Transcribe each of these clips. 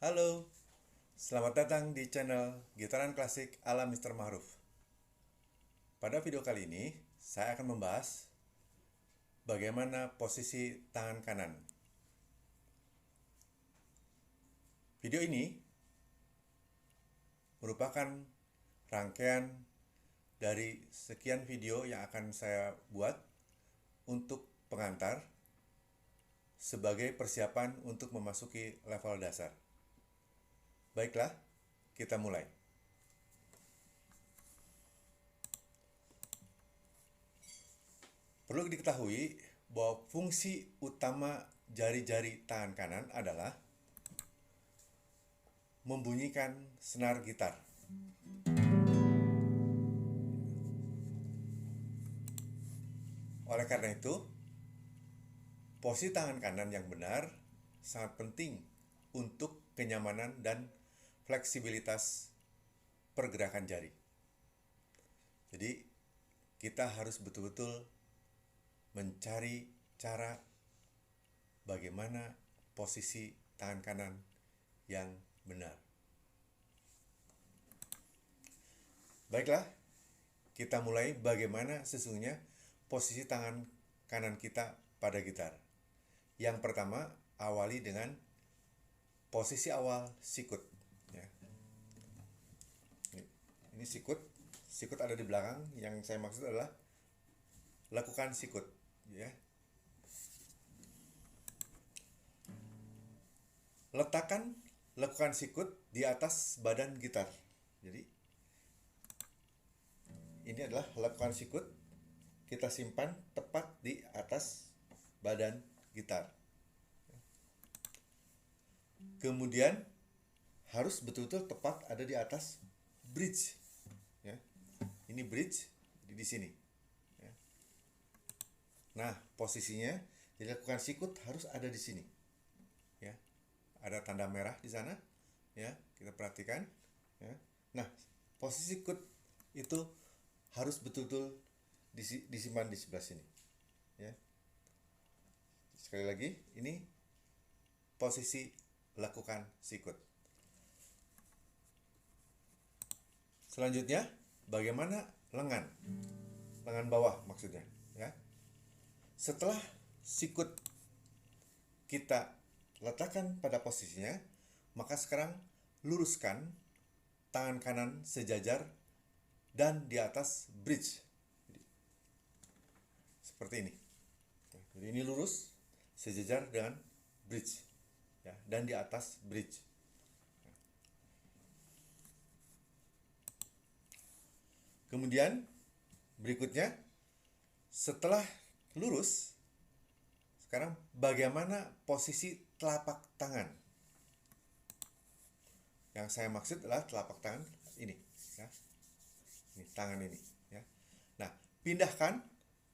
Halo, selamat datang di channel Gitaran Klasik ala Mr. Mahruf. Pada video kali ini, saya akan membahas bagaimana posisi tangan kanan. Video ini merupakan rangkaian dari sekian video yang akan saya buat untuk pengantar sebagai persiapan untuk memasuki level dasar. Baiklah, kita mulai. Perlu diketahui bahwa fungsi utama jari-jari tangan kanan adalah membunyikan senar gitar. Oleh karena itu, posisi tangan kanan yang benar sangat penting untuk kenyamanan dan fleksibilitas pergerakan jari. Jadi, kita harus betul-betul mencari cara bagaimana posisi tangan kanan yang benar. Baiklah, kita mulai bagaimana sesungguhnya posisi tangan kanan kita pada gitar. Yang pertama, awali dengan posisi awal sikut. Ya. Ini sikut. Sikut ada di belakang. Yang saya maksud adalah lakukan sikut. Ya. Lakukan sikut di atas badan gitar. Jadi ini adalah lakukan sikut. Kita simpan tepat di atas badan gitar. Kemudian harus betul-betul tepat ada di atas bridge. Ya. Ini bridge di sini. Ya. Nah, posisinya dilakukan sikut harus ada di sini. Ya. Ada tanda merah di sana. Ya, kita perhatikan. Ya. Nah, posisi sikut itu harus betul-betul disimpan di sebelah sini. Ya. Sekali lagi, ini posisi lakukan sikut. Selanjutnya, bagaimana lengan? Lengan bawah maksudnya, ya. Setelah sikut kita letakkan pada posisinya, maka sekarang luruskan tangan kanan sejajar dan di atas bridge. Seperti ini. Jadi ini lurus sejajar dengan bridge. Ya, dan di atas bridge. Kemudian berikutnya, setelah lurus, sekarang bagaimana posisi telapak tangan? Yang saya maksud adalah telapak tangan ini, ya. Ini tangan ini, ya. Nah, pindahkan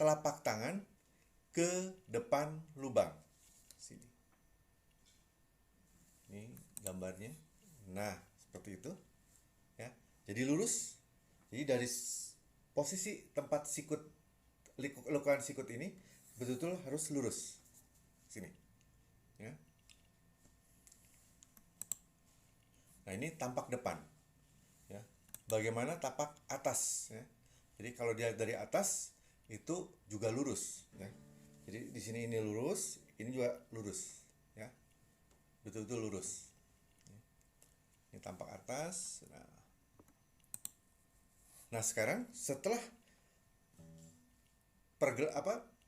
telapak tangan ke depan lubang. Sini. Ini gambarnya. Nah, seperti itu. Ya. Jadi lurus. Jadi dari posisi tempat sikut lakukan sikut ini betul-betul harus lurus. Sini. Ya. Nah, ini tampak depan. Ya. Bagaimana tapak atas, ya. Jadi kalau dia dari atas itu juga lurus, ya. Jadi di sini ini lurus, ini juga lurus, ya. Betul-betul lurus. Ini tampak atas. Nah, sekarang setelah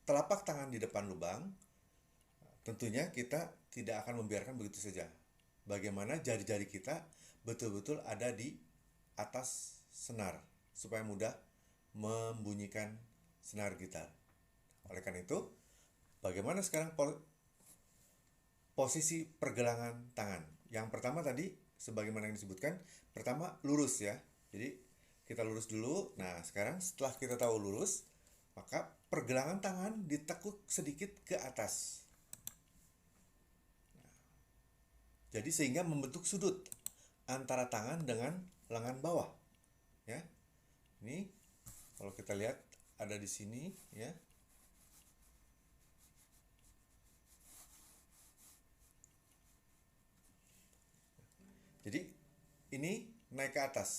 telapak tangan di depan lubang, tentunya kita tidak akan membiarkan begitu saja. Bagaimana jari-jari kita betul-betul ada di atas senar supaya mudah membunyikan senar gitar. Oleh karena itu, bagaimana sekarang posisi pergelangan tangan? Yang pertama tadi, sebagaimana yang disebutkan, pertama lurus, ya. Jadi kita lurus dulu. Nah, sekarang setelah kita tahu lurus, maka pergelangan tangan ditekuk sedikit ke atas. Jadi sehingga membentuk sudut antara tangan dengan lengan bawah, ya. Ini kalau kita lihat ada di sini, ya. ini naik ke atas,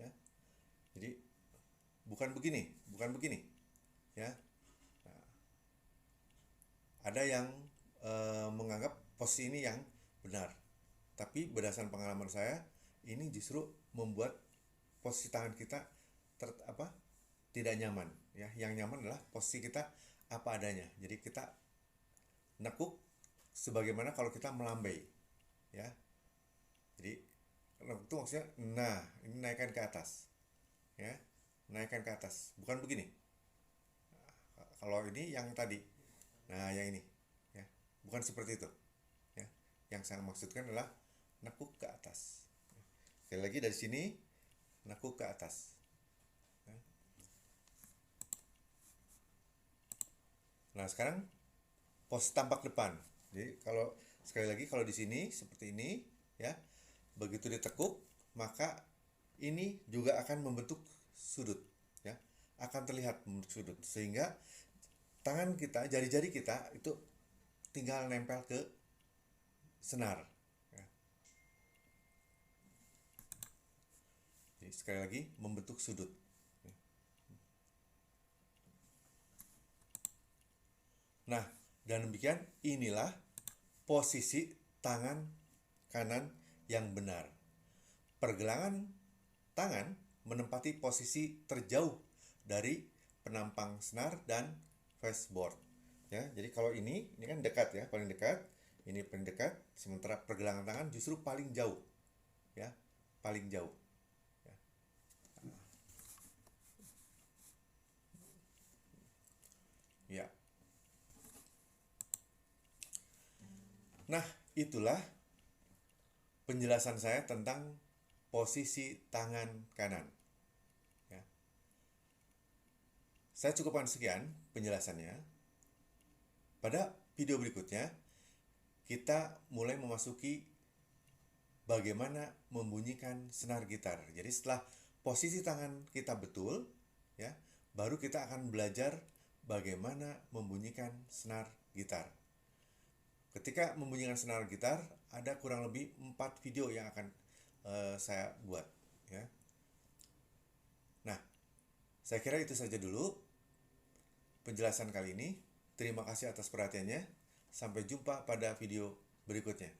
ya. Jadi bukan begini, ya. Nah, ada yang menganggap posisi ini yang benar, tapi berdasarkan pengalaman saya, ini justru membuat posisi tangan kita tidak nyaman, ya. Yang nyaman adalah posisi kita apa adanya. Jadi kita nekuk sebagaimana kalau kita melambai, ya. Jadi nekuk itu maksudnya, nah, ini naikkan ke atas, ya. Naikkan ke atas, bukan begini. Kalau ini yang tadi, nah yang ini, ya, bukan seperti itu, ya. Yang saya maksudkan adalah nekuk ke atas. Sekali lagi dari sini, nekuk ke atas. Nah sekarang pos tampak depan. Jadi kalau sekali lagi kalau di sini seperti ini, ya, begitu ditekuk maka ini juga akan membentuk sudut, ya, akan terlihat membentuk sudut, sehingga tangan kita, jari-jari kita itu tinggal nempel ke senar, ya. Jadi sekali lagi membentuk sudut. Nah, dan demikian inilah posisi tangan kanan yang benar. Pergelangan tangan menempati posisi terjauh dari penampang senar dan fastboard, ya. Jadi kalau ini kan dekat, ya, paling dekat. Ini paling dekat, sementara pergelangan tangan justru paling jauh, ya, paling jauh. Ya. Nah, itulah penjelasan saya tentang posisi tangan kanan, ya. Saya cukupkan sekian penjelasannya. Pada video berikutnya kita mulai memasuki bagaimana membunyikan senar gitar. Jadi setelah posisi tangan kita betul, ya, baru kita akan belajar bagaimana membunyikan senar gitar. Ketika membunyikan senar gitar, ada kurang lebih 4 video yang akan saya buat, ya. Nah, saya kira itu saja dulu penjelasan kali ini. Terima kasih atas perhatiannya. Sampai jumpa pada video berikutnya.